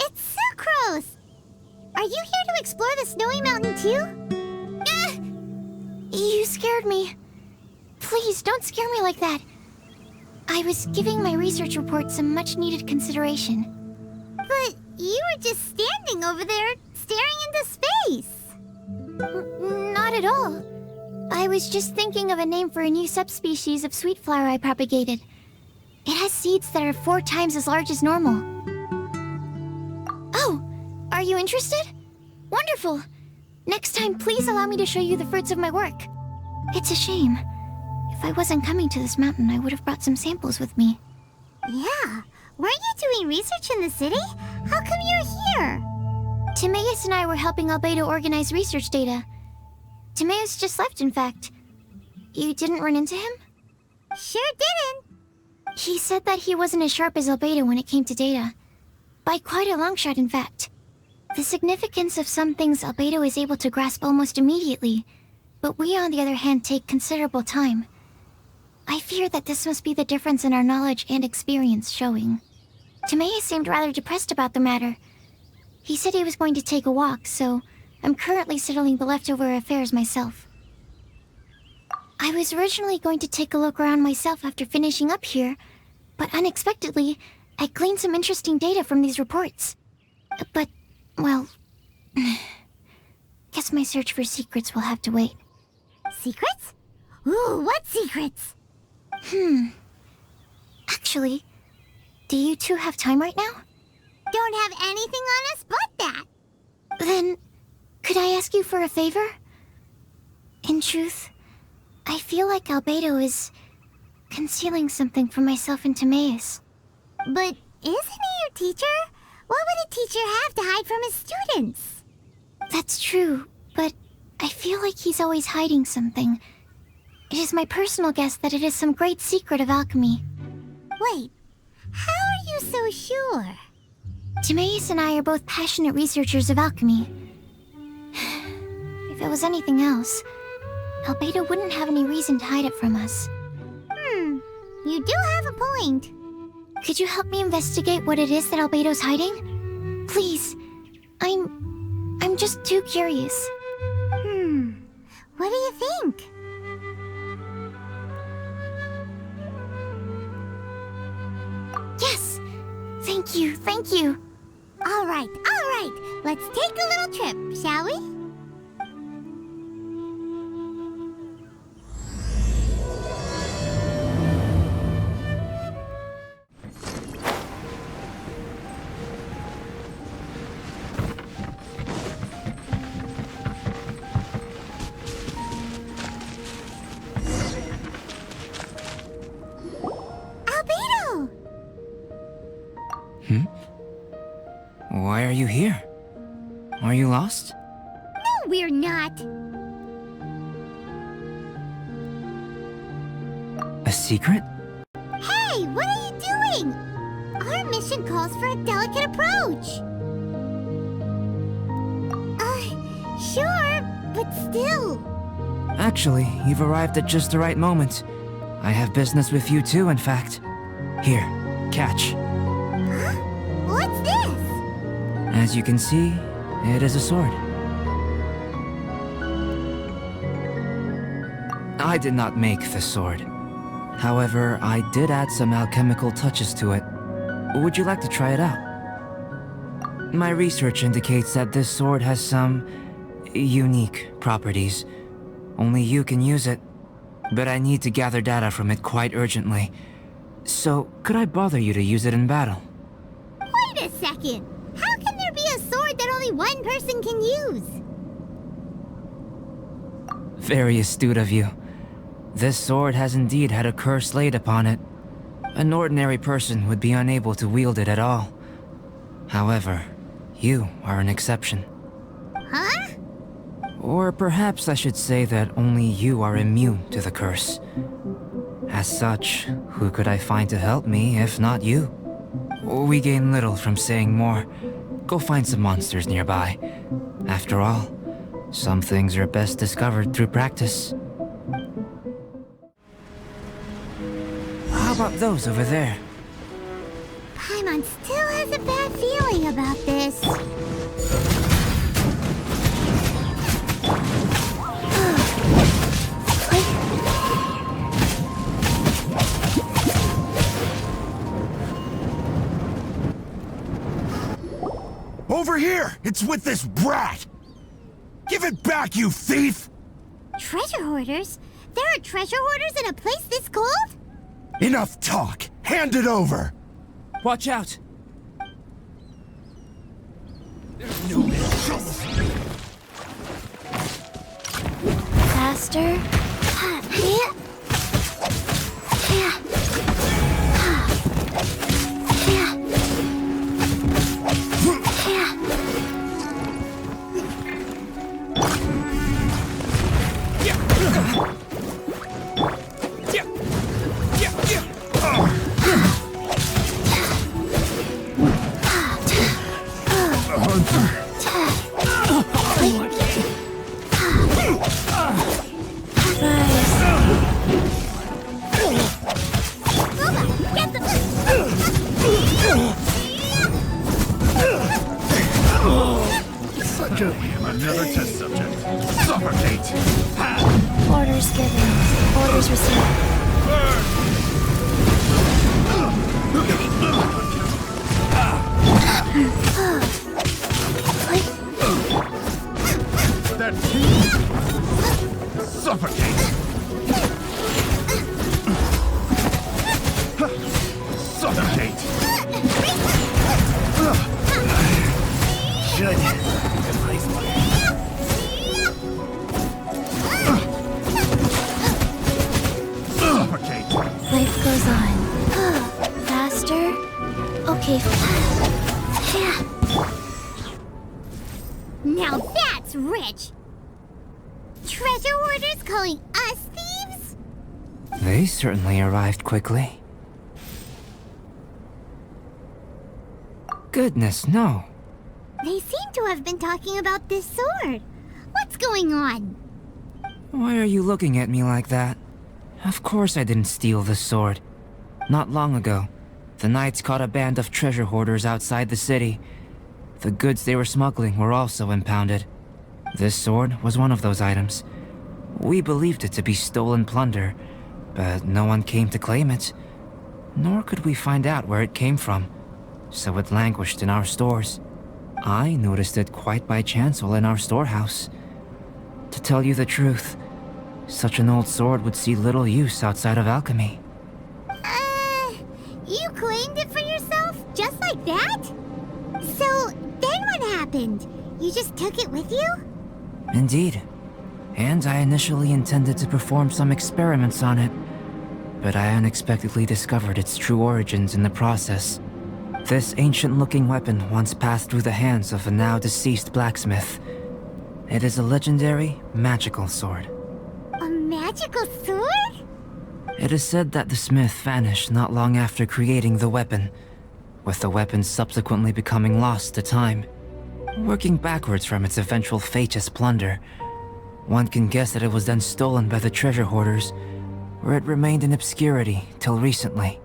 It's Sucrose! Are you here to explore the snowy mountain too? You scared me. Please, don't scare me like that. I was giving my research report some much-needed consideration. But you were just standing over there, staring into space. Not at all. I was just thinking of a name for a new subspecies of sweet flower I propagated. It has seeds that are 4 times as large as normal. Oh, are you interested? Wonderful. Next time, please allow me to show you the fruits of my work. It's a shame. If I wasn't coming to this mountain, I would have brought some samples with me. Yeah. Weren't you doing research in the city? How come you're here? Timaeus and I were helping Albedo organize research data. Timaeus just left, in fact. You didn't run into him? Sure didn't. He said that he wasn't as sharp as Albedo when it came to data. By quite a long shot, in fact. The significance of some things Albedo is able to grasp almost immediately, but we, on the other hand, take considerable time. I fear that this must be the difference in our knowledge and experience showing. Timaeus seemed rather depressed about the matter. He said he was going to take a walk, so I'm currently settling the leftover affairs myself. I was originally going to take a look around myself after finishing up here, but unexpectedly, I gleaned some interesting data from these reports. But, well, guess my search for secrets will have to wait. Secrets? Ooh, what secrets? Actually, do you two have time right now? Don't have anything on us but that. Then, could I ask you for a favor? In truth, I feel like Albedo is concealing something from myself and Timaeus. But isn't he your teacher? What would a teacher have to hide from his students? That's true, but I feel like he's always hiding something. It is my personal guess that it is some great secret of alchemy. Wait, how are you so sure? Timaeus and I are both passionate researchers of alchemy. If it was anything else, Albedo wouldn't have any reason to hide it from us. You do have a point. Could you help me investigate what it is that Albedo's hiding? Please. I'm just too curious. What do you think? Yes! Thank you, thank you. All right. Let's take a little trip, shall we? Albedo! Why are you here? Are you lost? No, we're not. A secret? Hey, what are you doing? Our mission calls for a delicate approach. Sure, but still. Actually, you've arrived at just the right moment. I have business with you too, in fact. Here, catch. Huh? What's this? As you can see, it is a sword. I did not make the sword. However, I did add some alchemical touches to it. Would you like to try it out? My research indicates that this sword has some unique properties. Only you can use it, but I need to gather data from it quite urgently. So, could I bother you to use it in battle? Wait a second. How can there be a sword that only one person can use? Very astute of you. This sword has indeed had a curse laid upon it. An ordinary person would be unable to wield it at all. However, you are an exception. Huh? Or perhaps I should say that only you are immune to the curse. As such, who could I find to help me if not you? We gain little from saying more. Go find some monsters nearby. After all, some things are best discovered through practice. How about those over there? Paimon still has a bad feeling about this. Over here! It's with this brat! Give it back, you thief! Treasure hoarders? There are treasure hoarders in a place this cold? Enough talk! Hand it over! Watch out! Faster. Another test subject. Suffocate! Orders given. Orders received. That suffocate! Suffocate! Should. Suffocate! Life goes on. Faster. Okay. Now that's rich! Treasure hoarders calling us thieves? They certainly arrived quickly. Goodness, no. They seem to have been talking about this sword. What's going on? Why are you looking at me like that? Of course I didn't steal this sword. Not long ago, the Knights caught a band of treasure hoarders outside the city. The goods they were smuggling were also impounded. This sword was one of those items. We believed it to be stolen plunder, but no one came to claim it. Nor could we find out where it came from, so it languished in our stores. I noticed it quite by chance while in our storehouse. To tell you the truth, such an old sword would see little use outside of alchemy. You claimed it for yourself? Just like that? So, then what happened? You just took it with you? Indeed. And I initially intended to perform some experiments on it, but I unexpectedly discovered its true origins in the process. This ancient-looking weapon once passed through the hands of a now-deceased blacksmith. It is a legendary, magical sword. A magical sword? It is said that the smith vanished not long after creating the weapon, with the weapon subsequently becoming lost to time. Working backwards from its eventual fate as plunder, one can guess that it was then stolen by the treasure hoarders, where it remained in obscurity till recently.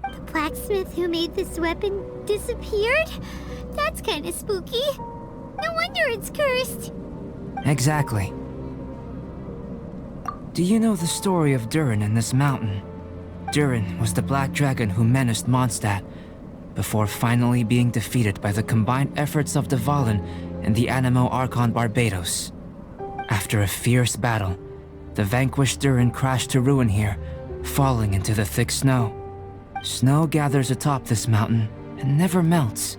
The blacksmith who made this weapon disappeared? That's kinda spooky. No wonder it's cursed. Exactly. Do you know the story of Durin in this mountain? Durin was the black dragon who menaced Mondstadt, before finally being defeated by the combined efforts of Dvalin and the Animo Archon Barbados. After a fierce battle, the vanquished Durin crashed to ruin here, falling into the thick snow. Snow gathers atop this mountain and never melts,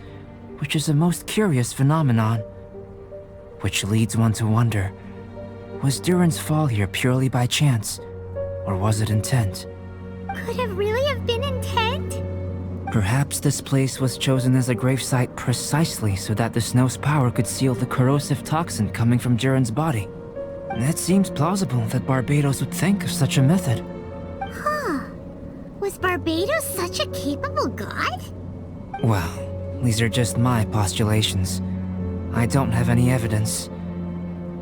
which is a most curious phenomenon. Which leads one to wonder, was Durin's fall here purely by chance, or was it intent? Could it really have been intent? Perhaps this place was chosen as a gravesite precisely so that the snow's power could seal the corrosive toxin coming from Durin's body. It seems plausible that Barbados would think of such a method. Huh. Was Barbados such a capable god? Well, these are just my postulations. I don't have any evidence.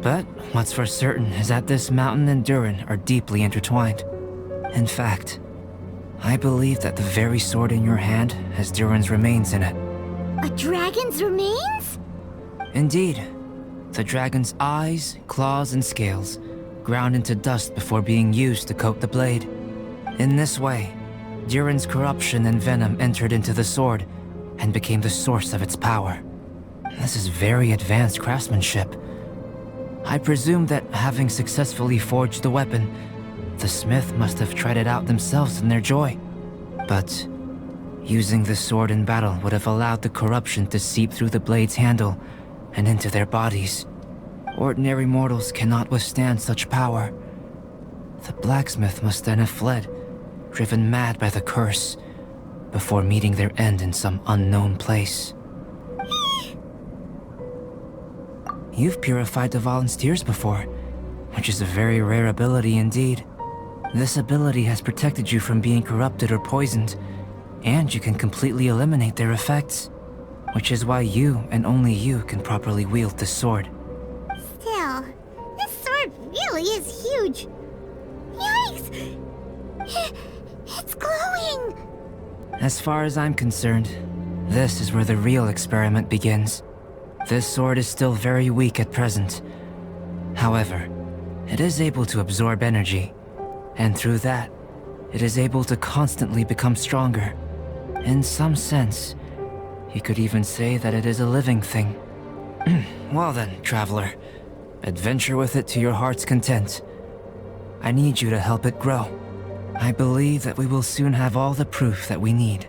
But what's for certain is that this mountain and Durin are deeply intertwined. In fact, I believe that the very sword in your hand has Durin's remains in it. A dragon's remains? Indeed. The dragon's eyes, claws, and scales ground into dust before being used to coat the blade. In this way, Durin's corruption and venom entered into the sword and became the source of its power. This is very advanced craftsmanship. I presume that having successfully forged the weapon, the smith must have tried it out themselves in their joy. But using the sword in battle would have allowed the corruption to seep through the blade's handle and into their bodies. Ordinary mortals cannot withstand such power. The blacksmith must then have fled, driven mad by the curse, before meeting their end in some unknown place. You've purified the volunteers before, which is a very rare ability indeed. This ability has protected you from being corrupted or poisoned, and you can completely eliminate their effects, which is why you and only you can properly wield this sword. Still, this sword really is huge. Yikes! It's glowing! As far as I'm concerned, this is where the real experiment begins. This sword is still very weak at present. However, it is able to absorb energy, and through that, it is able to constantly become stronger. In some sense, you could even say that it is a living thing. Well then, traveler, adventure with it to your heart's content. I need you to help it grow. I believe that we will soon have all the proof that we need.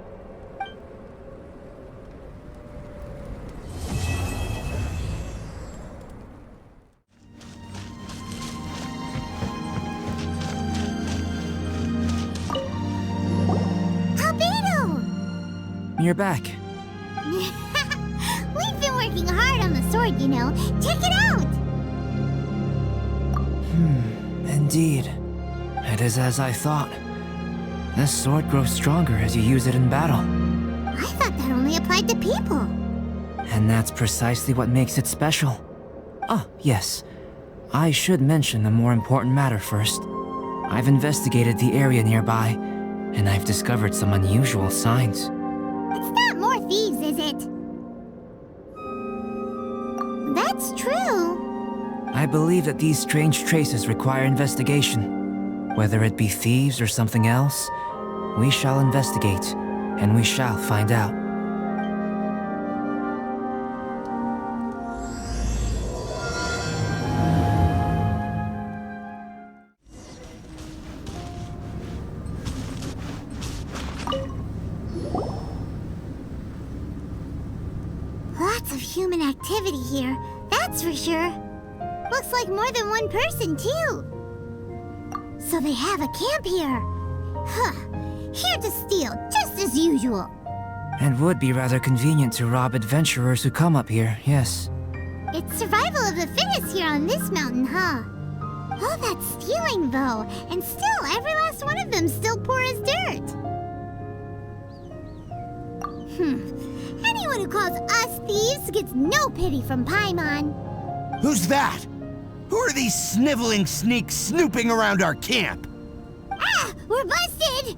Albedo! You're back. We've been working hard on the sword, you know. Check it out! Indeed. It is as I thought. This sword grows stronger as you use it in battle. I thought that only applied to people. And that's precisely what makes it special. Ah, yes. I should mention a more important matter first. I've investigated the area nearby, and I've discovered some unusual signs. It's not more thieves, is it? That's true. I believe that these strange traces require investigation. Whether it be thieves or something else, we shall investigate, and we shall find out. Lots of human activity here, that's for sure. Looks like more than one person, too. So they have a camp here. Huh. Here to steal, just as usual. And would be rather convenient to rob adventurers who come up here, yes. It's survival of the fittest here on this mountain, huh? All that stealing, though, and still every last one of them still poor as dirt. Anyone who calls us thieves gets no pity from Paimon. Who's that? Who are these sniveling sneaks snooping around our camp? Ah! We're busted!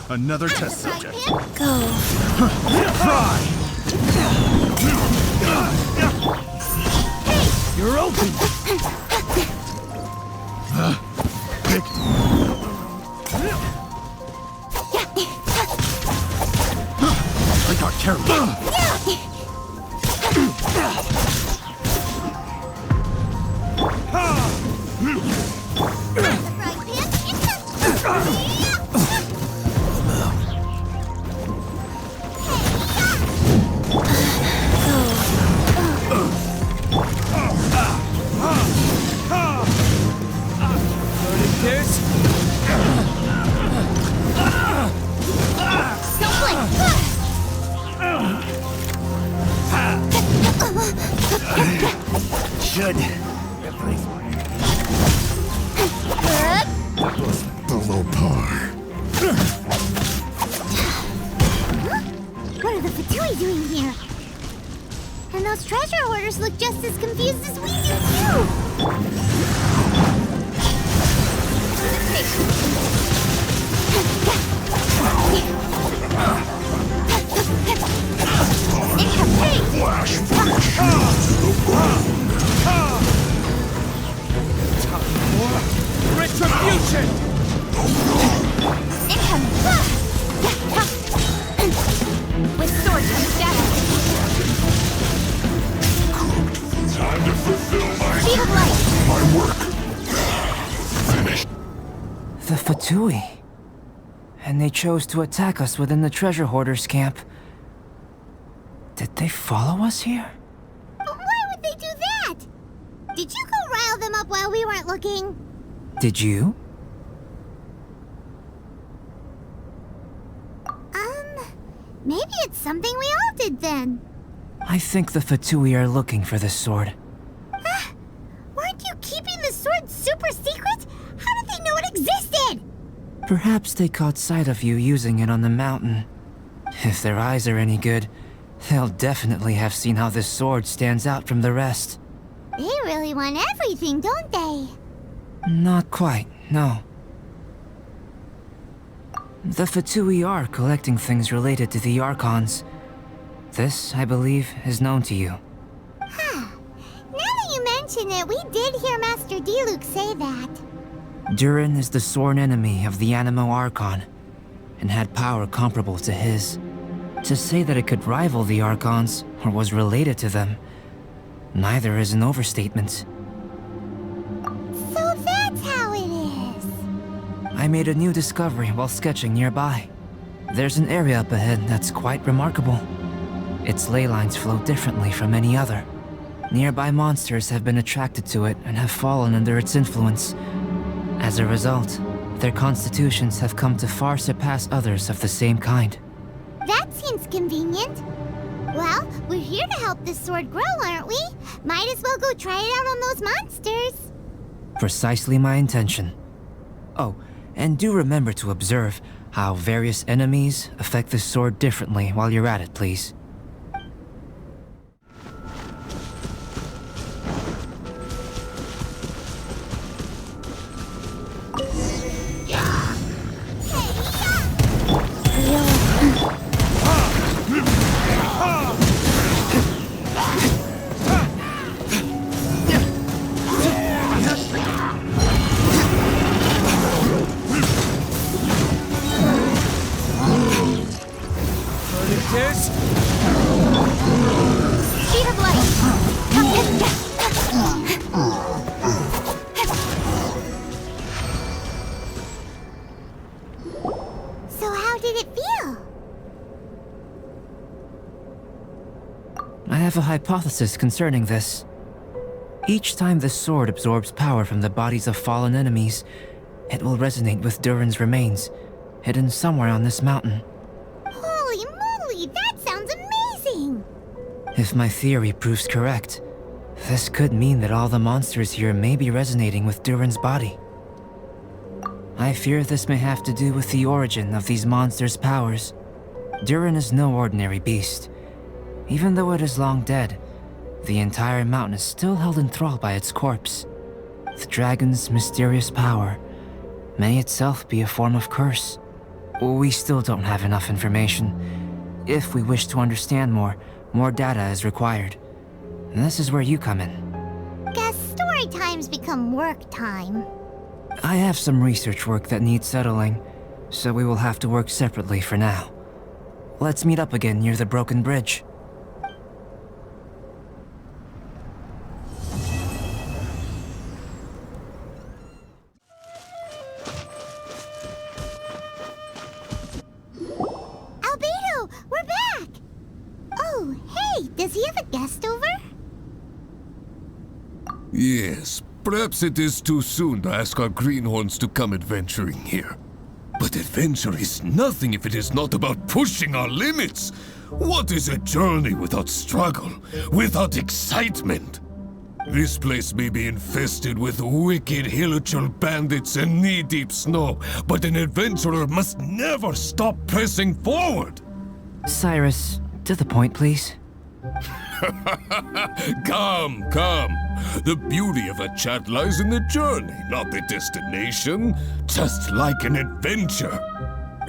Another test subject. Go. Try! You're open! Pick. I got carried. Should. That was below par. What are the Fatui doing here? And those treasure hoarders look just as confused as we do, too! The Fatui. And they chose to attack us within the treasure hoarders camp. Did they follow us here? But why would they do that? Did you go rile them up while we weren't looking? Did you? Maybe it's something we all did then. I think the Fatui are looking for this sword. Weren't you keeping the sword super secret? How did they know it existed? Perhaps they caught sight of you using it on the mountain. If their eyes are any good, they'll definitely have seen how this sword stands out from the rest. They really want everything, don't they? Not quite, no. The Fatui are collecting things related to the Archons. This, I believe, is known to you. Now that you mention it, we did hear Master Diluc say that. Durin is the sworn enemy of the Animo Archon, and had power comparable to his. To say that it could rival the Archons, or was related to them, neither is an overstatement. So that's how it is. I made a new discovery while sketching nearby. There's an area up ahead that's quite remarkable. Its ley lines flow differently from any other. Nearby monsters have been attracted to it and have fallen under its influence. As a result, their constitutions have come to far surpass others of the same kind. That seems convenient. Well, we're here to help this sword grow, aren't we? Might as well go try it out on those monsters. Precisely my intention. Oh, and do remember to observe how various enemies affect the sword differently while you're at it, please. Sheet of light. So how did it feel? I have a hypothesis concerning this. Each time this sword absorbs power from the bodies of fallen enemies, it will resonate with Durin's remains, hidden somewhere on this mountain. Holy moly, that sounds amazing! If my theory proves correct, this could mean that all the monsters here may be resonating with Durin's body. I fear this may have to do with the origin of these monsters' powers. Durin is no ordinary beast. Even though it is long dead, the entire mountain is still held in thrall by its corpse. The dragon's mysterious power may itself be a form of curse. We still don't have enough information. If we wish to understand more data is required. And this is where you come in. Guess story times become work time. I have some research work that needs settling, so we will have to work separately for now. Let's meet up again near the broken bridge. Albedo, we're back! Oh, hey, does he have a guest over? Yes, perhaps it is too soon to ask our greenhorns to come adventuring here. But adventure is nothing if it is not about pushing our limits. What is a journey without struggle, without excitement? This place may be infested with wicked Hilichurl bandits and knee-deep snow, but an adventurer must never stop pressing forward! Cyrus, to the point, please. Come. The beauty of a chat lies in the journey, not the destination. Just like an adventure.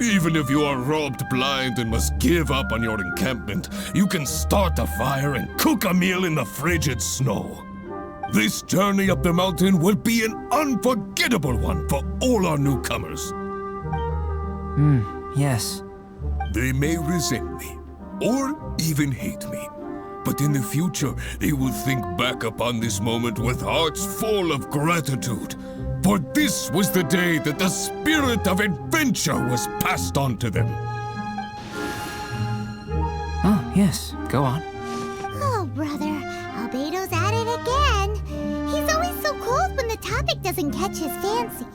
Even if you are robbed blind and must give up on your encampment, you can start a fire and cook a meal in the frigid snow. This journey up the mountain will be an unforgettable one for all our newcomers. Yes. They may resent me, or even hate me. But in the future, they will think back upon this moment with hearts full of gratitude. For this was the day that the spirit of adventure was passed on to them. Oh, yes. Go on. Oh, brother. Albedo's at it again. He's always so cold when the topic doesn't catch his fancy.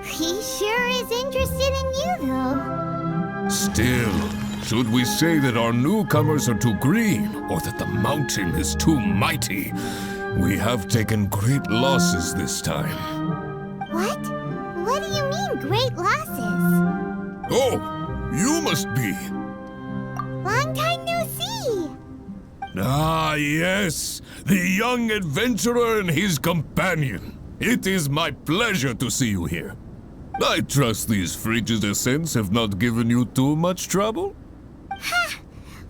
He sure is interested in you, though. Still, should we say that our newcomers are too green, or that the mountain is too mighty, we have taken great losses this time. What? What do you mean, great losses? Oh, you must be. Long time no see. Ah, yes, the young adventurer and his companion. It is my pleasure to see you here. I trust these frigid ascents have not given you too much trouble? Ha!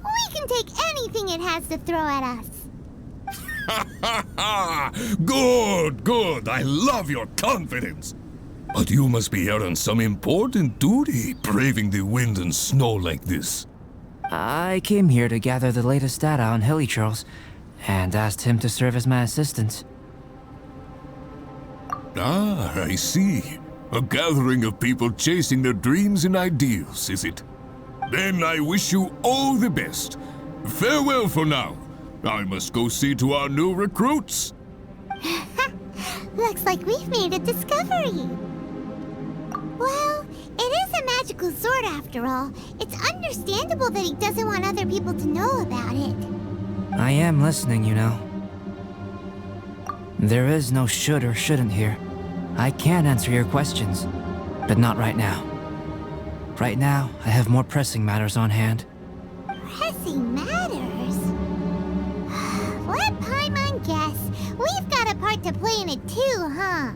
We can take anything it has to throw at us. Ha ha ha! Good, good. I love your confidence. But you must be here on some important duty, braving the wind and snow like this. I came here to gather the latest data on Hilichurls, and asked him to serve as my assistant. Ah, I see. A gathering of people chasing their dreams and ideals, is it? Then I wish you all the best. Farewell for now. I must go see to our new recruits. Looks like we've made a discovery. Well, it is a magical sword after all. It's understandable that he doesn't want other people to know about it. I am listening, you know. There is no should or shouldn't here. I can answer your questions, but not right now. Right now, I have more pressing matters on hand. Pressing matters? Let Paimon guess. We've got a part to play in it too, huh?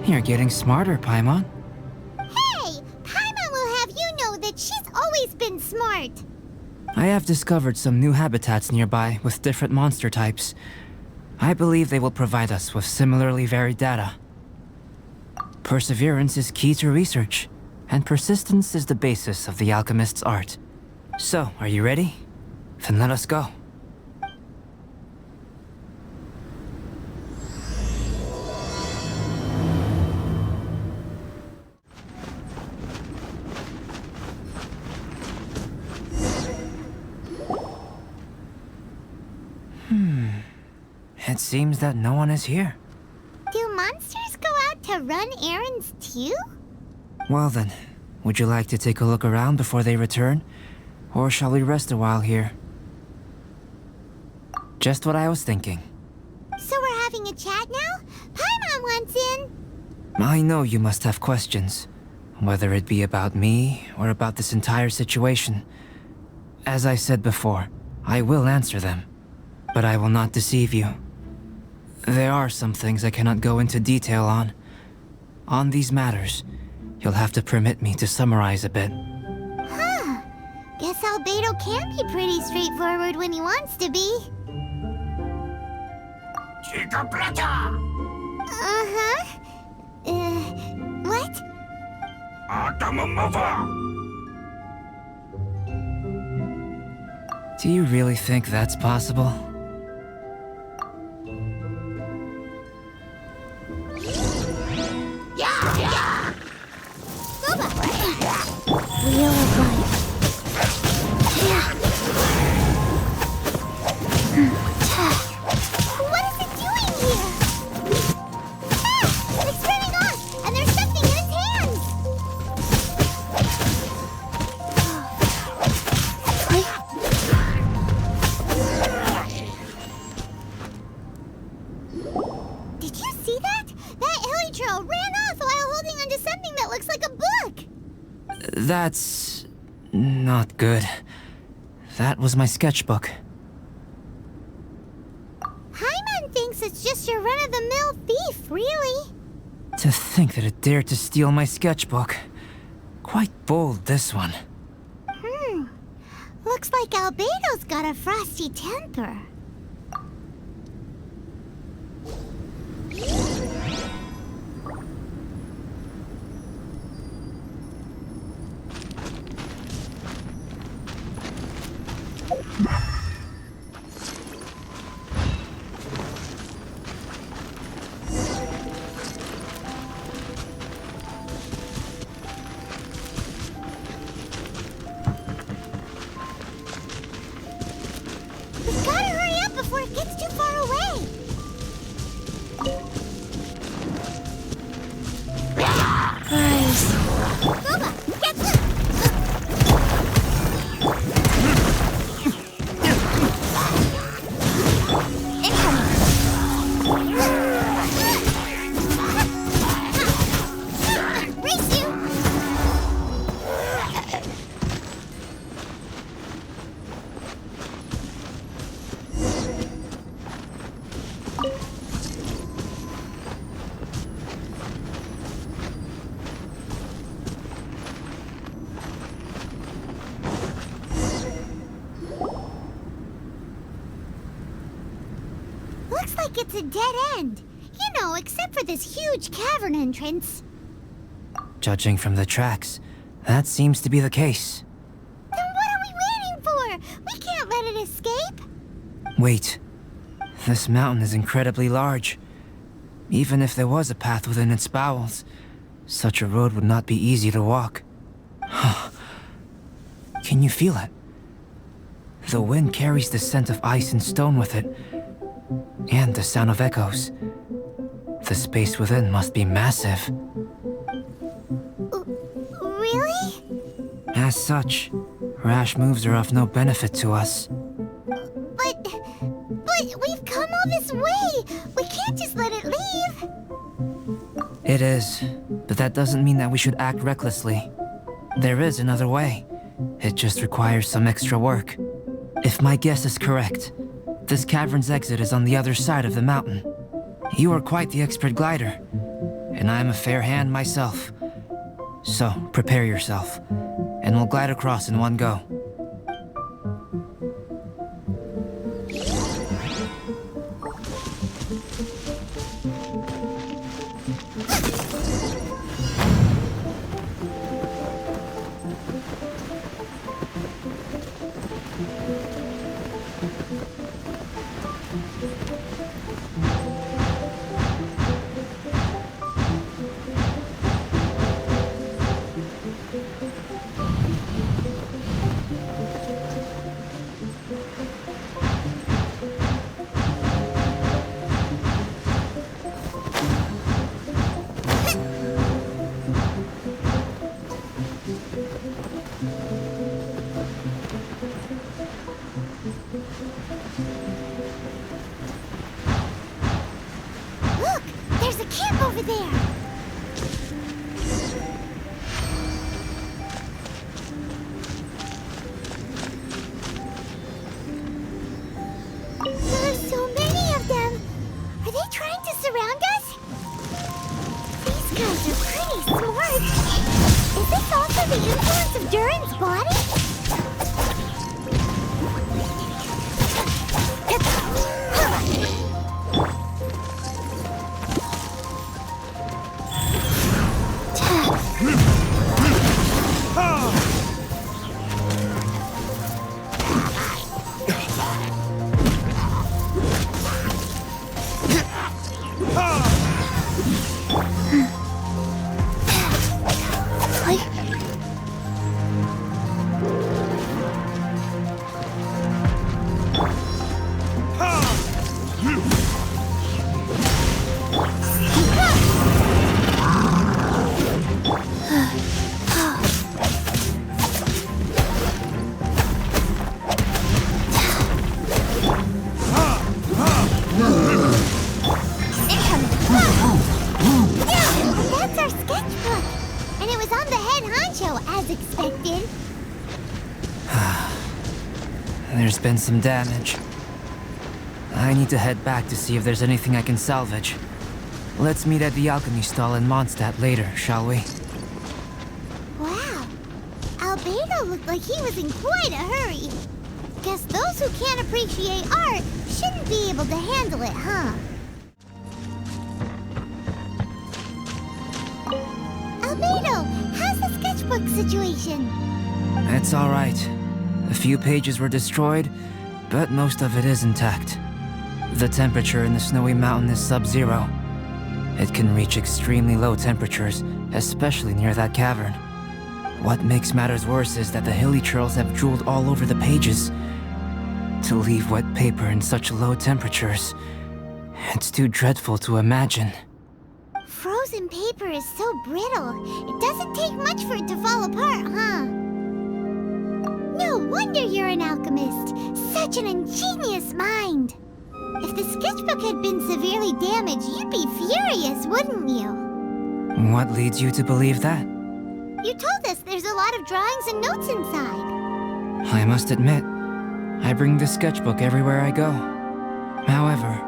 You're getting smarter, Paimon. Hey! Paimon will have you know that she's always been smart. I have discovered some new habitats nearby with different monster types. I believe they will provide us with similarly varied data. Perseverance is key to research, and persistence is the basis of the alchemist's art. So, are you ready? Then let us go. It seems that no one is here. Do monsters go out to run errands too? Well then, would you like to take a look around before they return? Or shall we rest a while here? Just what I was thinking. So we're having a chat now? Paimon wants in. I know you must have questions, whether it be about me or about this entire situation. As I said before, I will answer them, but I will not deceive you. There are some things I cannot go into detail on. On these matters, you'll have to permit me to summarize a bit. Huh. Guess Albedo can be pretty straightforward when he wants to be. Uh-huh. What? Do you really think that's possible? Wheel of life. What is it doing here? Ah! It's spinning off, and there's something in its hands! Did you see that? That Hilichurl ran off while holding onto something that looks like a book! That's... not good. That was my sketchbook. Paimon thinks it's just your run-of-the-mill thief, really. To think that it dared to steal my sketchbook. Quite bold, this one. Looks like Albedo's got a frosty temper. like it's a dead end. You know, except for this huge cavern entrance. Judging from the tracks, that seems to be the case. Then what are we waiting for? We can't let it escape. Wait. This mountain is incredibly large. Even if there was a path within its bowels, such a road would not be easy to walk. Can you feel it? The wind carries the scent of ice and stone with it, and the sound of echoes. The space within must be massive. Really? As such, rash moves are of no benefit to us. But we've come all this way. We can't just let it leave. It is, but that doesn't mean that we should act recklessly. There is another way. It just requires some extra work. If my guess is correct, this cavern's exit is on the other side of the mountain. You are quite the expert glider, and I'm a fair hand myself. So, prepare yourself, and we'll glide across in one go. Look, there's a camp over there. There's so many of them. Are they trying to surround us? These guys are pretty smart. Is this also the influence of Durin's body? That's our sketchbook! And it was on the head honcho, as expected. There's been some damage. I need to head back to see if there's anything I can salvage. Let's meet at the alchemy stall in Mondstadt later, shall we? Wow. Albedo looked like he was in quite a hurry. Guess those who can't appreciate art shouldn't be able to handle it, huh? Albedo, how's the sketchbook situation? It's alright. A few pages were destroyed, but most of it is intact. The temperature in the snowy mountain is sub-zero. It can reach extremely low temperatures, especially near that cavern. What makes matters worse is that the Hilichurls have drooled all over the pages. To leave wet paper in such low temperatures, it's too dreadful to imagine. Frozen paper is so brittle. It doesn't take much for it to fall apart, huh? No wonder you're an alchemist. Such an ingenious mind. If the sketchbook had been severely damaged, you'd be furious, wouldn't you? What leads you to believe that? You told us there's a lot of drawings and notes inside. I must admit, I bring the sketchbook everywhere I go. However,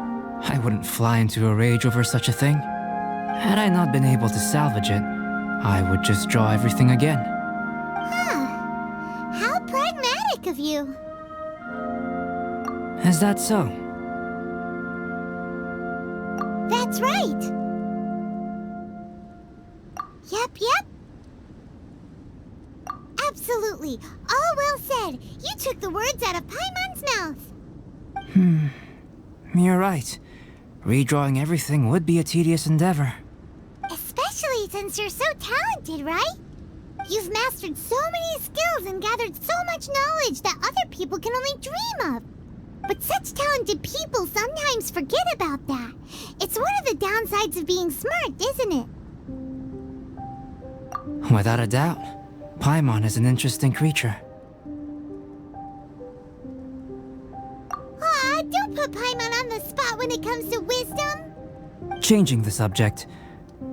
I wouldn't fly into a rage over such a thing. Had I not been able to salvage it, I would just draw everything again. Huh. How pragmatic of you. Is that so? that's right. Yep. Absolutely. All well said. You took the words out of Paimon's mouth. You're right. Redrawing everything would be a tedious endeavor. Especially since you're so talented, right? You've mastered so many skills and gathered so much knowledge that other people can only dream of. But such talented people sometimes forget about that. It's one of the downsides of being smart, isn't it? Without a doubt. Paimon is an interesting creature. Aw, don't put Paimon on the spot when it comes to wisdom. Changing the subject,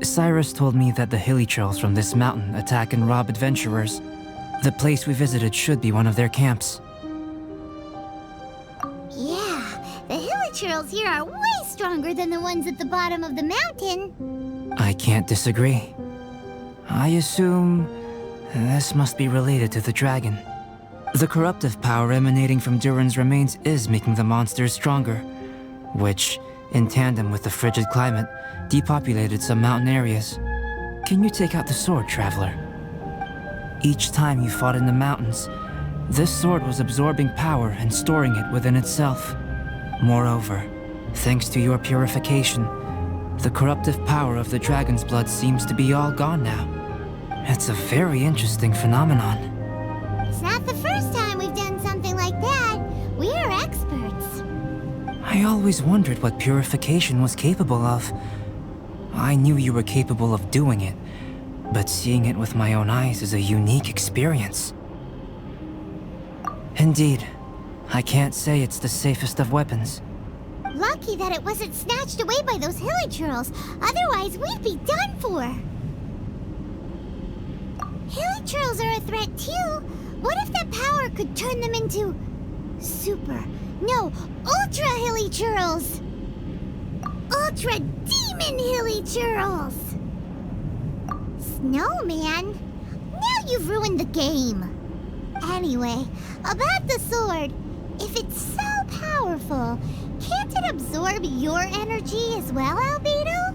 Cyrus told me that the Hilichurls from this mountain attack and rob adventurers. The place we visited should be one of their camps. Yeah, the Hilichurls here are way stronger than the ones at the bottom of the mountain. I can't disagree. I assume this must be related to the dragon. The corruptive power emanating from Durin's remains is making the monsters stronger, which, in tandem with the frigid climate, depopulated some mountain areas. Can you take out the sword, Traveler? Each time you fought in the mountains, this sword was absorbing power and storing it within itself. Moreover, thanks to your purification, the corruptive power of the dragon's blood seems to be all gone now. It's a very interesting phenomenon. It's not the first time we've done something like that. We are experts. I always wondered what purification was capable of. I knew you were capable of doing it, but seeing it with my own eyes is a unique experience. Indeed, I can't say it's the safest of weapons. Lucky that it wasn't snatched away by those Hilichurls, otherwise we'd be done for. Hilichurls are a threat too. What if that power could turn them into Ultra Hilichurls? Ultra Demon Hilichurls! Snowman? Now you've ruined the game. Anyway, about the sword. If it's so powerful, can't it absorb your energy as well, Albedo?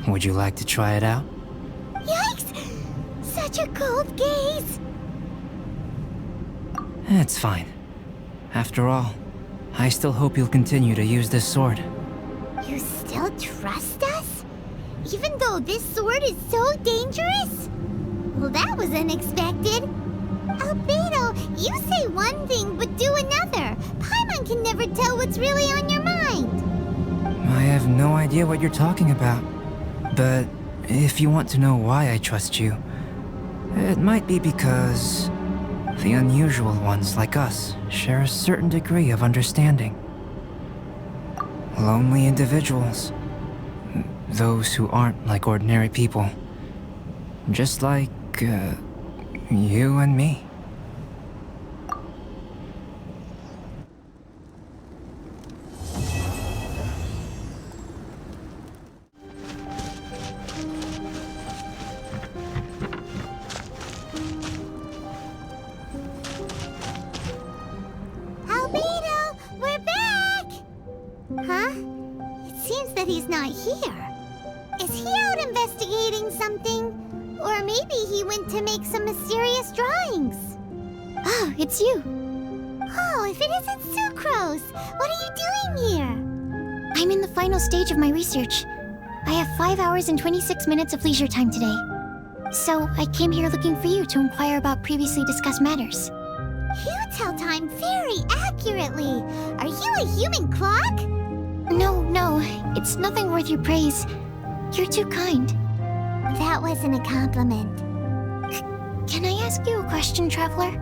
Would you like to try it out? Yikes! Such a cold gaze! It's fine. After all, I still hope you'll continue to use this sword. You still trust us? Even though this sword is so dangerous? Well, that was unexpected. Albedo, you say one thing but do another. Paimon can never tell what's really on your mind. I have no idea what you're talking about. But if you want to know why I trust you, it might be because the unusual ones like us share a certain degree of understanding. Lonely individuals. Those who aren't like ordinary people. Just like, you and me. Albedo, we're back! Huh? It seems that he's not here. Is he out investigating something? Or maybe he went to make some mysterious drawings. Oh, it's you. Oh, if it isn't Sucrose! What are you doing here? I'm in the final stage of my research. I have 5 hours and 26 minutes of leisure time today. So, I came here looking for you to inquire about previously discussed matters. You tell time very accurately. Are you a human clock? No, it's nothing worth your praise. You're too kind. That wasn't a compliment. Can I ask you a question, Traveler?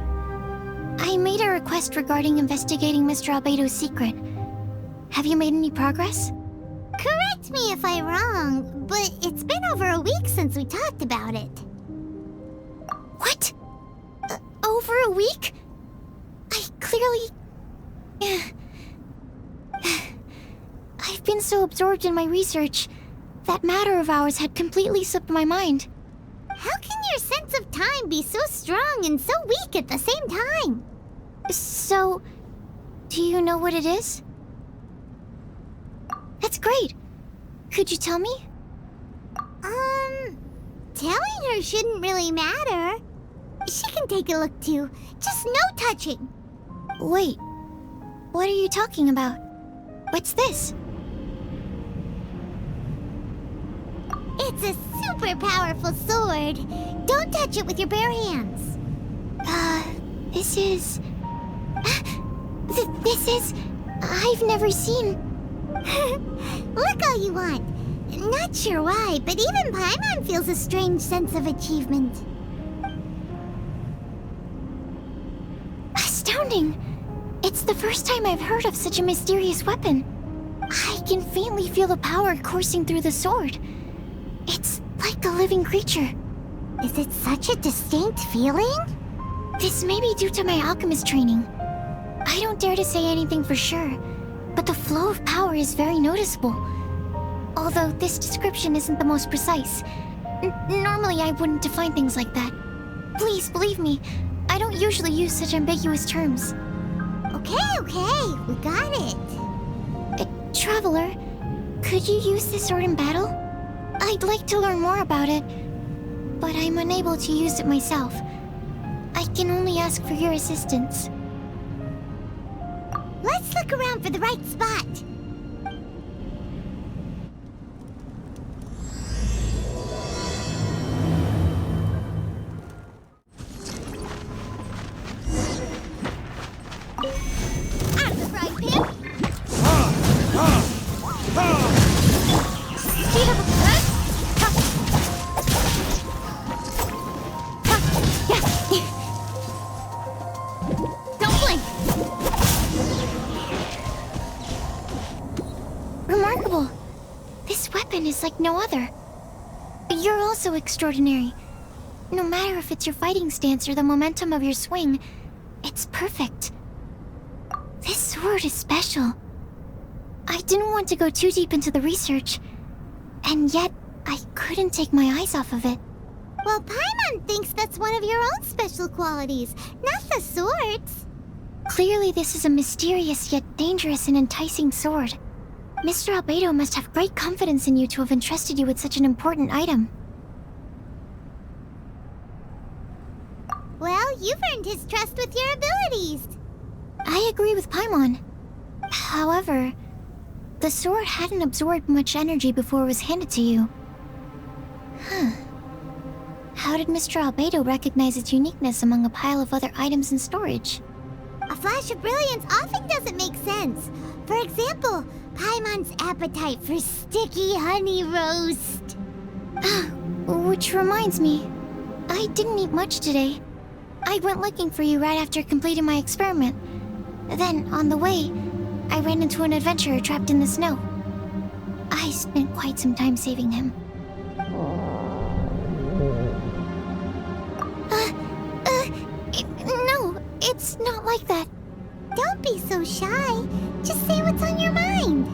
I made a request regarding investigating Mr. Albedo's secret. Have you made any progress? Correct me if I'm wrong, but it's been over a week since we talked about it. What? Over a week? I clearly... I've been so absorbed in my research. That matter of ours had completely slipped my mind. How can your sense of time be so strong and so weak at the same time? So, do you know what it is? That's great. Could you tell me? Telling her shouldn't really matter. She can take a look too, just no touching. Wait, what are you talking about? What's this? It's a super powerful sword. Don't touch it with your bare hands. This is... This is... I've never seen... Look all you want. Not sure why, but even Paimon feels a strange sense of achievement. Astounding! It's the first time I've heard of such a mysterious weapon. I can faintly feel the power coursing through the sword. It's like a living creature. Is it such a distinct feeling? This may be due to my alchemist training. I don't dare to say anything for sure, but the flow of power is very noticeable. Although this description isn't the most precise. Normally I wouldn't define things like that. Please believe me, I don't usually use such ambiguous terms. Okay, we got it. Traveler, could you use this sword in battle? I'd like to learn more about it, but I'm unable to use it myself. I can only ask for your assistance. Let's look around for the right spot. Out the frying pan. Don't blink. Remarkable. This weapon is like no other. You're also extraordinary. No matter if it's your fighting stance or the momentum of your swing, it's perfect. This sword is special. I didn't want to go too deep into the research, and yet I couldn't take my eyes off of it. Well, Paimon thinks that's one of your own special qualities, not the sword's. Clearly this is a mysterious yet dangerous and enticing sword. Mr. Albedo must have great confidence in you to have entrusted you with such an important item. Well, you've earned his trust with your abilities. I agree with Paimon. However, the sword hadn't absorbed much energy before it was handed to you. How did Mr. Albedo recognize its uniqueness among a pile of other items in storage? A flash of brilliance often doesn't make sense. For example, Paimon's appetite for sticky honey roast. Which reminds me, I didn't eat much today. I went looking for you right after completing my experiment. Then, on the way, I ran into an adventurer trapped in the snow. I spent quite some time saving him. No, it's not like that. Don't be so shy. Just say what's on your mind.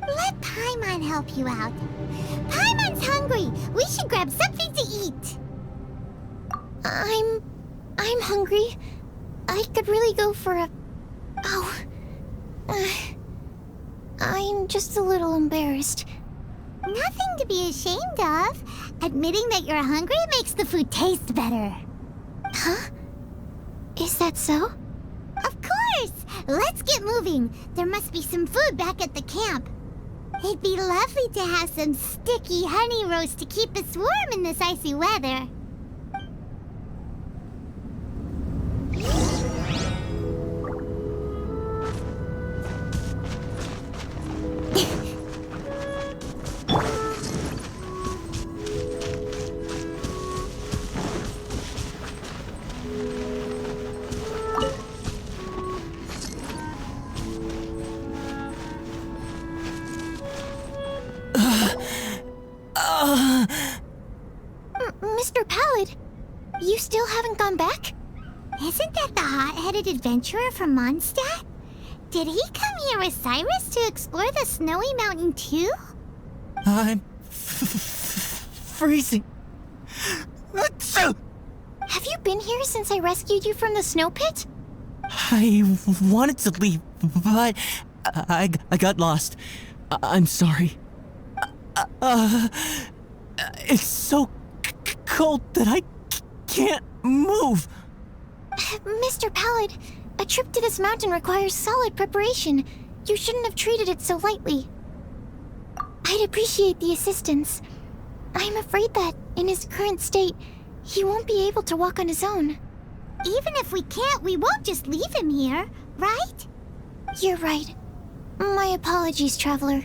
Let Paimon help you out. Paimon's hungry. We should grab something to eat. I'm hungry. I could really go for a... I'm just a little embarrassed. Nothing to be ashamed of. Admitting that you're hungry makes the food taste better. Huh? Is that so? Of course! Let's get moving. There must be some food back at the camp. It'd be lovely to have some sticky honey roast to keep us warm in this icy weather. Mr. Pallad, you still haven't gone back? Isn't that the hot-headed adventurer from Mondstadt? Did he come here with Cyrus to explore the snowy mountain too? I'm freezing. Have you been here since I rescued you from the snow pit? I wanted to leave, but I got lost. I'm sorry. It's so cold that I can't move. Mr. Pallad, a trip to this mountain requires solid preparation. You shouldn't have treated it so lightly. I'd appreciate the assistance. I'm afraid that, in his current state, he won't be able to walk on his own. Even if we can't, we won't just leave him here, right? You're right. My apologies, Traveler.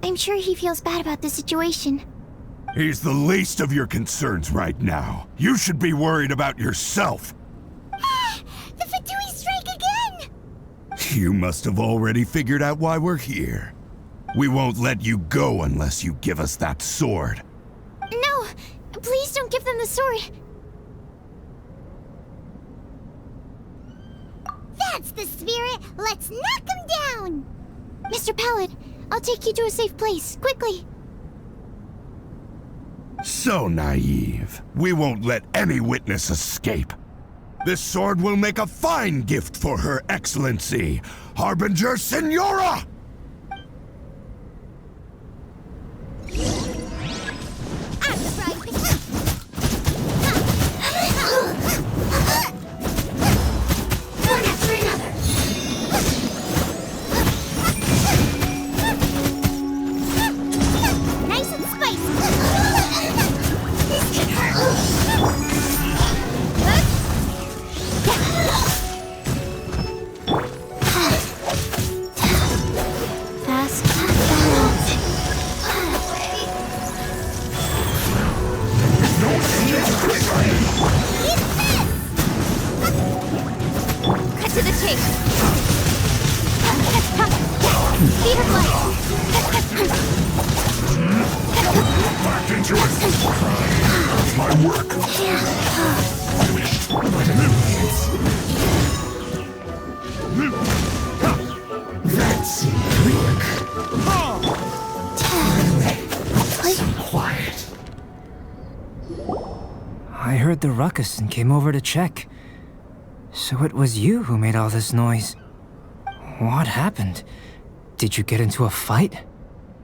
I'm sure he feels bad about the situation. He's the least of your concerns right now. You should be worried about yourself. The Fatui strike again! You must have already figured out why we're here. We won't let you go unless you give us that sword. No! Please don't give them the sword! That's the spirit! Let's knock him down! Mr. Pallad, I'll take you to a safe place, quickly! So naive. We won't let any witness escape. This sword will make a fine gift for Her Excellency, Harbinger Signora! Nice and spicy! Fast. Cut to the chase! Feed her blood! Back into it! My work! That's quick! Quiet. I heard the ruckus and came over to check. So it was you who made all this noise. What happened? Did you get into a fight?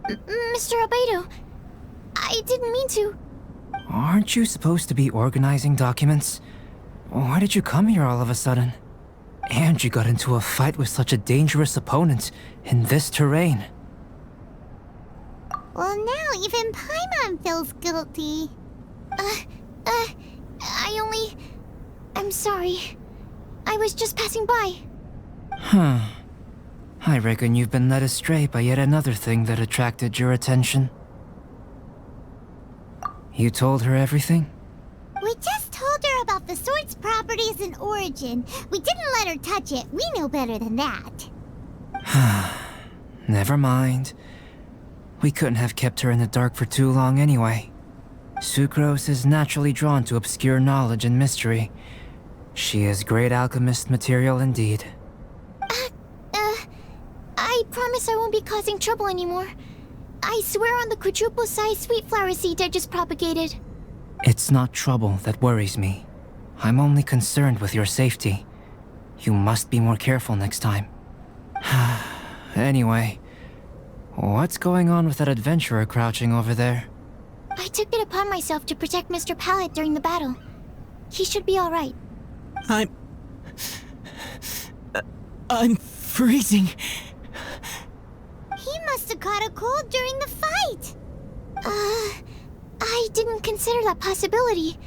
Mr. Albedo, I didn't mean to. Aren't you supposed to be organizing documents? Why did you come here all of a sudden? And you got into a fight with such a dangerous opponent in this terrain. Well, now even Paimon feels guilty. I'm sorry. I was just passing by. Huh. I reckon you've been led astray by yet another thing that attracted your attention. You told her everything? We just told her about the sword's properties and origin. We didn't let her touch it. We know better than that. Never mind. We couldn't have kept her in the dark for too long anyway. Sucrose is naturally drawn to obscure knowledge and mystery. She is great alchemist material indeed. I promise I won't be causing trouble anymore. I swear on the quadruple-sized sweet flower seed I just propagated. It's not trouble that worries me. I'm only concerned with your safety. You must be more careful next time. Anyway, what's going on with that adventurer crouching over there? I took it upon myself to protect Mr. Pallad during the battle. He should be alright. I'm freezing. He must have caught a cold during the fight. I didn't consider that possibility.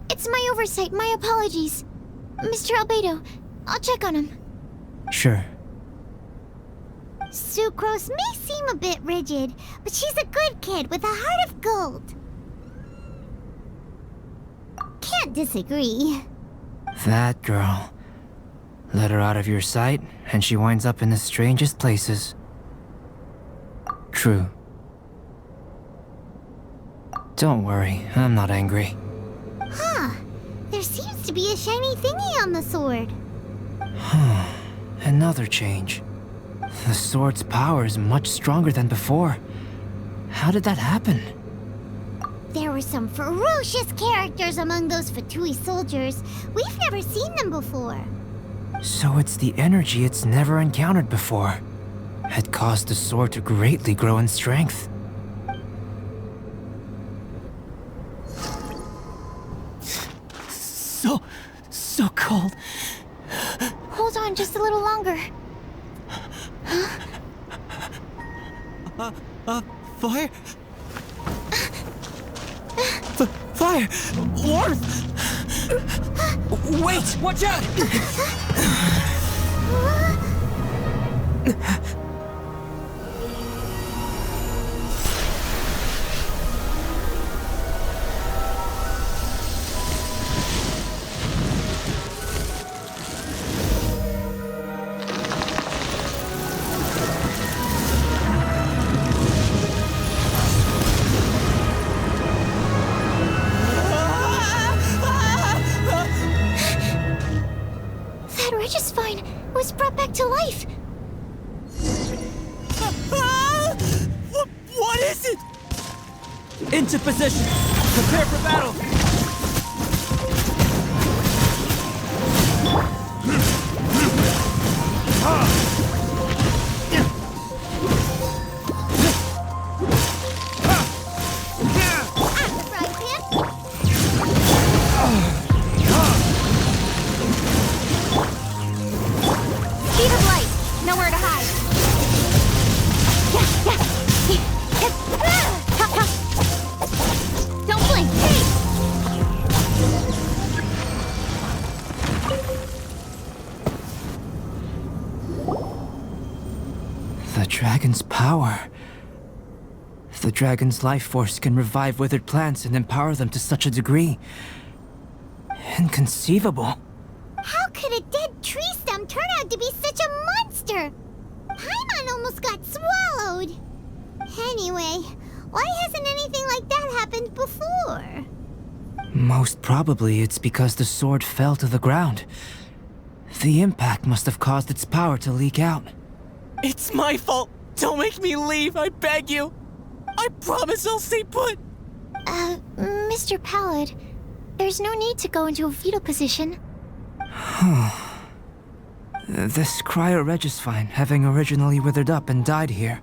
It's my oversight, my apologies. Mr. Albedo, I'll check on him. Sure. Sucrose may seem a bit rigid, but she's a good kid with a heart of gold. Can't disagree. That girl. Let her out of your sight, and she winds up in the strangest places. True. Don't worry, I'm not angry. Huh. There seems to be a shiny thingy on the sword. Another change. The sword's power is much stronger than before. How did that happen? There were some ferocious characters among those Fatui soldiers. We've never seen them before. So it's the energy it's never encountered before. Had caused the sword to greatly grow in strength. So cold. Hold on just a little longer. Fire? Fire! Warmth! Wait! Watch out! That Regisvine was brought back to life. What is it? Into position! Prepare for battle! Speed of light. Nowhere to hide. Don't blink. Hey! The dragon's power. The dragon's life force can revive withered plants and empower them to such a degree. Inconceivable. How could a dead tree stump turn out to be such a monster? Paimon almost got swallowed. Anyway, why hasn't anything like that happened before? Most probably it's because the sword fell to the ground. The impact must have caused its power to leak out. It's my fault! Don't make me leave, I beg you! I promise I'll stay put! Mr. Pallad, there's no need to go into a fetal position. This Cryo Regisvine, having originally withered up and died here,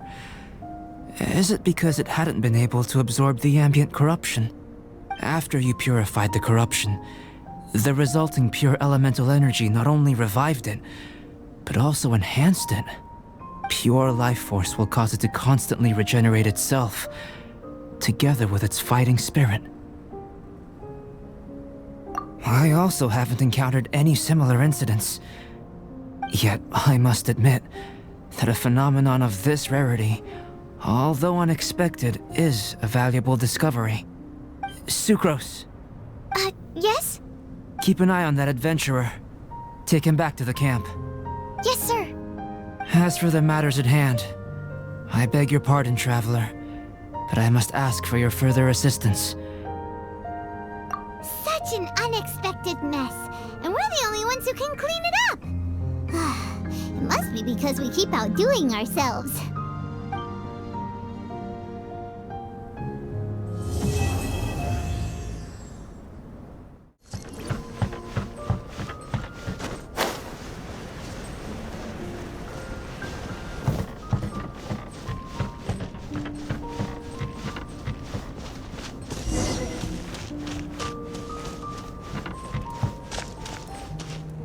is it because it hadn't been able to absorb the ambient corruption? After you purified the corruption, the resulting pure elemental energy not only revived it, but also enhanced it. Pure life force will cause it to constantly regenerate itself, together with its fighting spirit. I also haven't encountered any similar incidents. Yet, I must admit that a phenomenon of this rarity, although unexpected, is a valuable discovery. Sucrose, Yes? keep an eye on that adventurer. Take him back to the camp. Yes, sir. As for the matters at hand, I beg your pardon, traveler, but I must ask for your further assistance. Such an unexpected mess, and we're the only ones who can clean it up. It must be because we keep outdoing ourselves.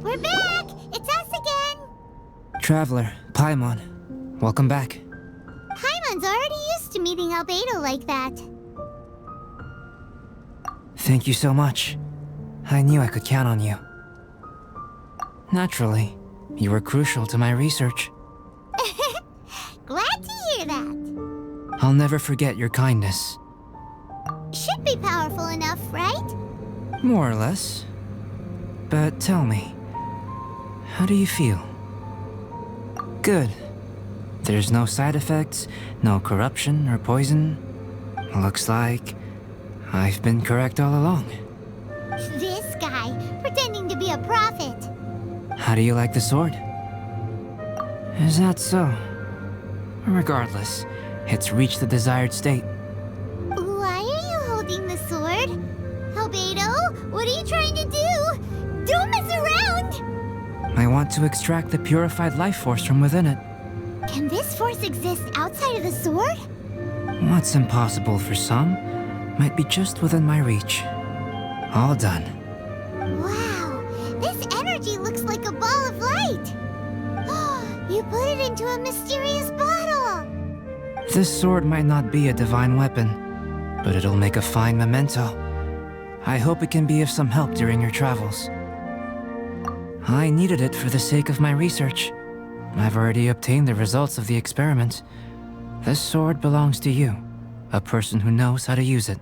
We're back! It's us again! Traveler, Paimon, welcome back. Paimon's already used to meeting Albedo like that. Thank you so much. I knew I could count on you. Naturally, you were crucial to my research. Glad to hear that. I'll never forget your kindness. Should be powerful enough, right? More or less. But tell me, how do you feel? Good. There's no side effects, no corruption or poison. Looks like I've been correct all along. This guy, pretending to be a prophet. How do you like the sword? Is that so? Regardless, it's reached the desired state. Why are you holding the sword? Albedo, what are you trying to do? Don't mess around! I want to extract the purified life force from within it. Can this force exist outside of the sword? What's impossible for some might be just within my reach. All done. Wow, this energy looks like a ball of light. You put it into a mysterious bottle. This sword might not be a divine weapon, but it'll make a fine memento. I hope it can be of some help during your travels. I needed it for the sake of my research. I've already obtained the results of the experiment. This sword belongs to you, a person who knows how to use it.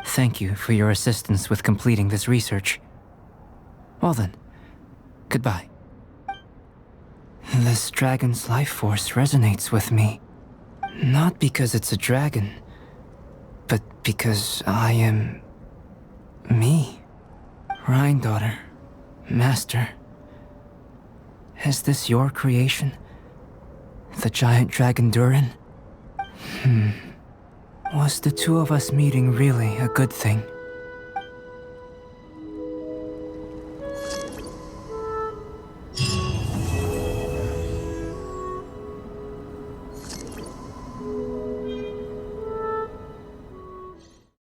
Thank you for your assistance with completing this research. Well then, goodbye. This dragon's life force resonates with me. Not because it's a dragon, but because I am... me. Rhine daughter, master. Is this your creation? The giant dragon Durin? Was the two of us meeting really a good thing?